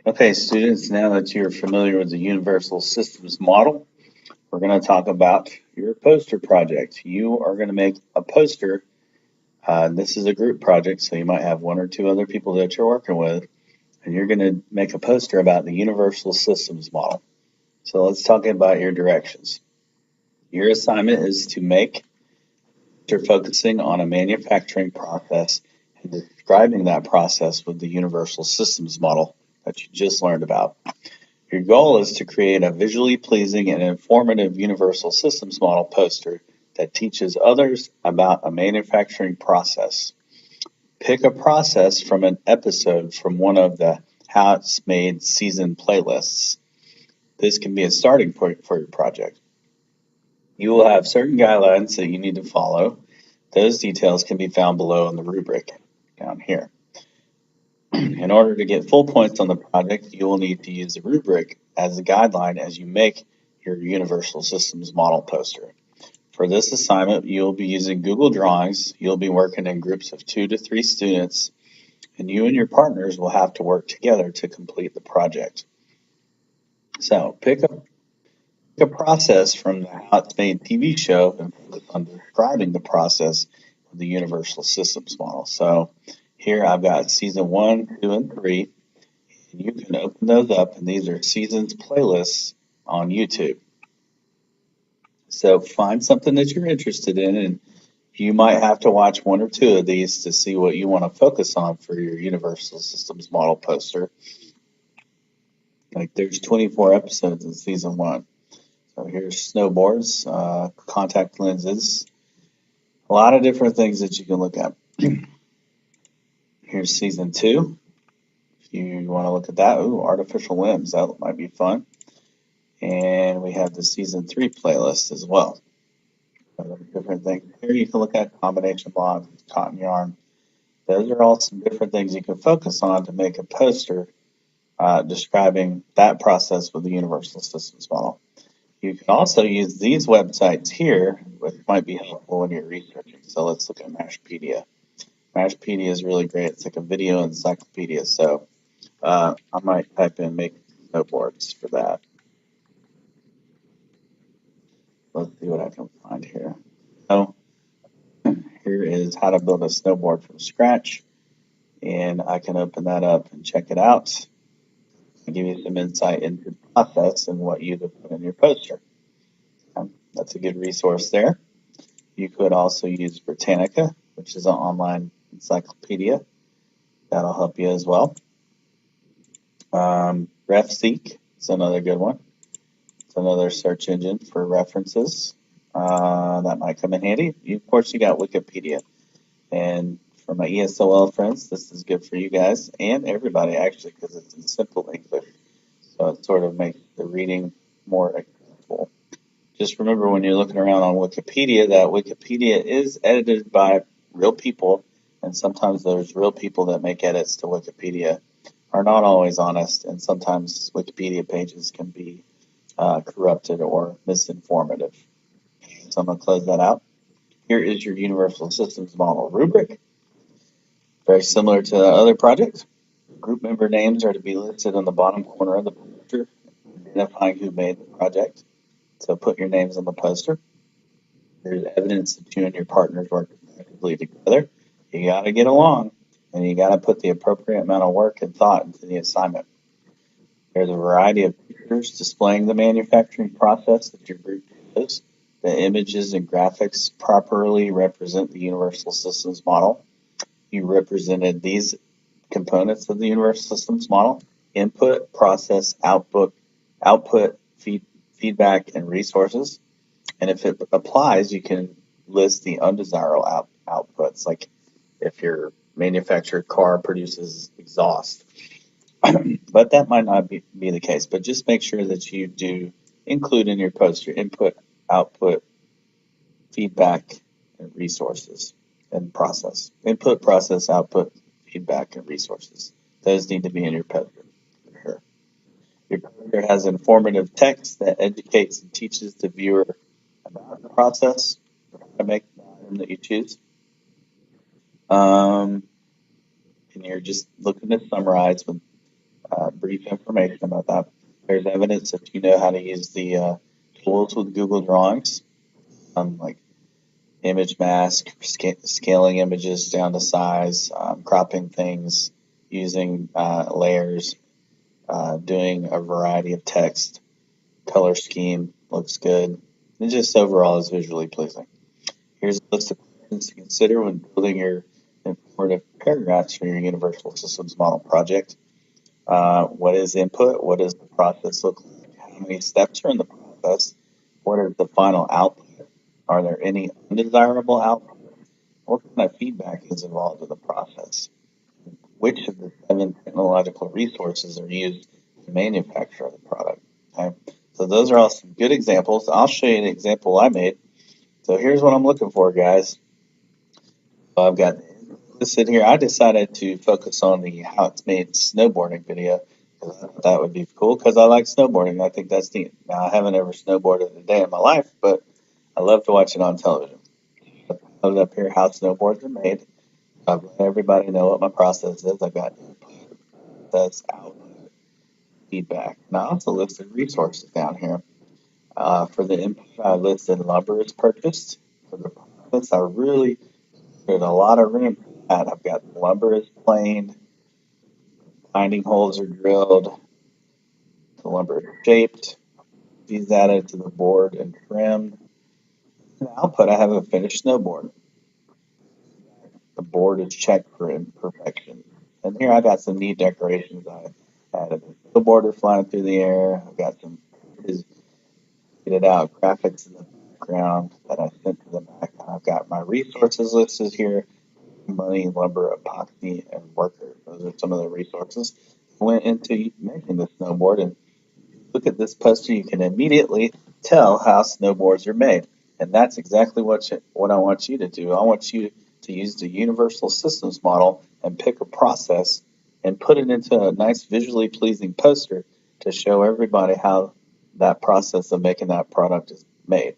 Okay, students, now that you're familiar with the Universal Systems Model, we're going to talk about your poster project. You are going to make a poster. This is a group project, so you might have one or two other people that you're working with, and you're going to make a poster about the Universal Systems Model. So let's talk about your directions. Your assignment is to make, you're focusing on a manufacturing process and describing that process with the Universal Systems Model that you just learned about. Your goal is to create a visually pleasing and informative universal systems model poster that teaches others about a manufacturing process. Pick a process from an episode from one of the How It's Made season playlists. This can be a starting point for your project. You will have certain guidelines that you need to follow. Those details can be found below in the rubric down here. In order to get full points on the project, you will need to use the rubric as a guideline as you make your Universal Systems Model poster. For this assignment, you'll be using Google Drawings. You'll be working in groups of 2 to 3 students, and you and your partners will have to work together to complete the project. So pick a process from the How It's Made TV show and focus on describing the process of the Universal Systems Model. So here I've got season 1, 2, and 3. And you can open those up, and these are seasons playlists on YouTube. So find something that you're interested in, and you might have to watch one or two of these to see what you want to focus on for your Universal Systems Model poster. Like there's 24 episodes in season 1. So here's snowboards, contact lenses, a lot of different things that you can look at. Here's season 2. If you want to look at that, ooh, artificial limbs, that might be fun. And we have the season 3 playlist as well. Different things. Here you can look at combination bonds, cotton yarn. Those are all some different things you can focus on to make a poster describing that process with the Universal Systems Model. You can also use these websites here, which might be helpful when you're researching. So let's look at Mashpedia. Mashpedia is really great. It's like a video encyclopedia. So I might type in make snowboards for that. Let's see what I can find here. So here is how to build a snowboard from scratch. And I can open that up and check it out. I'll give you some insight into the process and what you could put in your poster. That's a good resource there. You could also use Britannica, which is an online encyclopedia. That'll help you as well. RefSeek is another good one. It's another search engine for references. That might come in handy. Of course, you got Wikipedia. And for my ESOL friends, this is good for you guys and everybody, actually, because it's in simple English. So it sort of makes the reading more accessible. Just remember when you're looking around on Wikipedia that Wikipedia is edited by real people, and sometimes those real people that make edits to Wikipedia are not always honest, and sometimes Wikipedia pages can be corrupted or misinformative. So I'm going to close that out. Here is your Universal Systems Model rubric. Very similar to other projects. Group member names are to be listed on the bottom corner of the poster, identifying who made the project. So put your names on the poster. There's evidence that you and your partners work effectively together. You got to get along, and you got to put the appropriate amount of work and thought into the assignment. There's a variety of pictures displaying the manufacturing process that your group does. The images and graphics properly represent the Universal Systems Model. You represented these components of the Universal Systems Model: input, process, output, feedback, and resources. And if it applies, you can list the undesirable outputs, like if your manufactured car produces exhaust. But that might not be the case. But just make sure that you do include in your poster input, output, feedback, and resources, and process. Input, process, output, feedback, and resources. Those need to be in your poster. Sure. Your poster has informative text that educates and teaches the viewer about the process, how to make the item that you choose. And you're just looking to summarize with brief information about that. There's evidence that you know how to use the tools with Google Drawings, like image mask, scaling images down to size, cropping things, using layers, doing a variety of text, color scheme looks good. It just overall is visually pleasing. Here's a list of questions to consider when building your informative paragraphs for your Universal Systems Model project. What is input? What does the process look like? How many steps are in the process? What is the final output? Are there any undesirable outputs? What kind of feedback is involved in the process? Which of the 7 technological resources are used to manufacture the product? Okay, so those are all some good examples. I'll show you an example I made. So here's what I'm looking for, guys. So I've got this in here. I decided to focus on the how it's made snowboarding video because I thought that would be cool because I like snowboarding. I think that's neat. Now, I haven't ever snowboarded a day in my life, but I love to watch it on television. I put it up here how snowboards are made. I've let everybody know what my process is. I've got input, process, output, feedback. And I also listed resources down here. For the input, I listed lumber is purchased. For the process, I really put a lot of room for that. I've got lumber is planed, binding holes are drilled, the lumber is shaped, these added to the board and trimmed. In the output, I have a finished snowboard. The board is checked for imperfection. And here I got some neat decorations. I added a snowboarder flying through the air. I've got some faded out graphics in the background that I sent to the back. I've got my resources listed here: money, lumber, epoxy, and worker. Those are some of the resources I went into making the snowboard. And look at this poster, you can immediately tell how snowboards are made. And that's exactly what I want you to do. I want you to use the Universal Systems model and pick a process and put it into a nice visually pleasing poster to show everybody how that process of making that product is made.